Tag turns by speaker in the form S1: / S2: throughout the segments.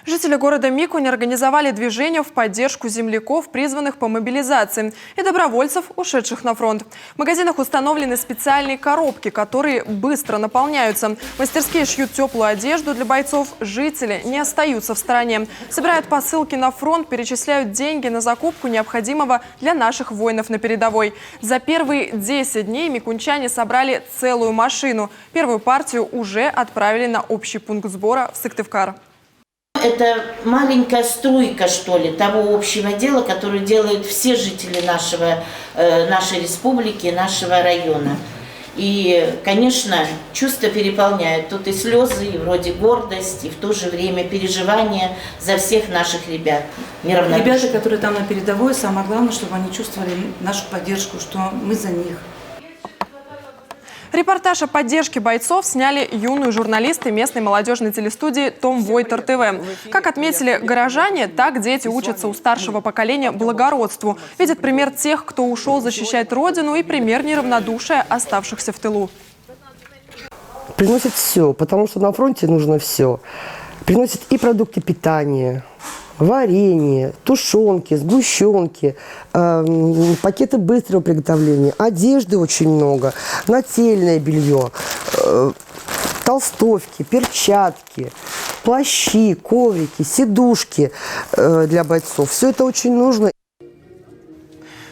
S1: Жители города Микунь организовали движение в поддержку земляков, призванных по мобилизации, и добровольцев, ушедших на фронт. В магазинах установлены специальные коробки, которые быстро наполняются. Мастерские шьют теплую одежду для бойцов. Жители не остаются в стороне. Собирают посылки на фронт, перечисляют деньги на закупку необходимого для наших воинов на передовой. За первые 10 дней микунчане собрали целую машину. Первую партию уже отправили на общий пункт сбора в Сыктывкар.
S2: Это маленькая струйка, что ли, того общего дела, которое делают все жители нашей республики, нашего района. И, конечно, чувства переполняют. Тут и слезы, и вроде гордость, и в то же время переживания за всех наших ребят.
S3: Ребята, которые там на передовой, самое главное, чтобы они чувствовали нашу поддержку, что мы за них.
S1: Репортаж о поддержке бойцов сняли юные журналисты местной молодежной телестудии «Том Войтер ТВ». Как отметили горожане, так дети учатся у старшего поколения благородству. Видят пример тех, кто ушел защищать родину, и пример неравнодушия оставшихся в тылу.
S4: Приносит все, потому что на фронте нужно все. Приносит и продукты питания, варенье, тушенки, сгущенки, пакеты быстрого приготовления, одежды очень много, нательное белье, толстовки, перчатки, плащи, коврики, сидушки для бойцов. Все это очень нужно.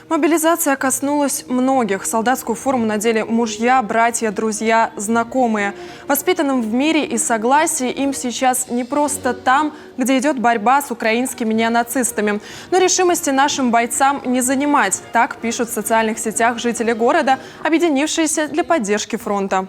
S1: Мобилизация коснулась многих. Солдатскую форму надели мужья, братья, друзья, знакомые. Воспитанным в мире и согласии им сейчас не просто там, где идет борьба с украинскими неонацистами. Но решимости нашим бойцам не занимать. Так пишут в социальных сетях жители города, объединившиеся для поддержки фронта.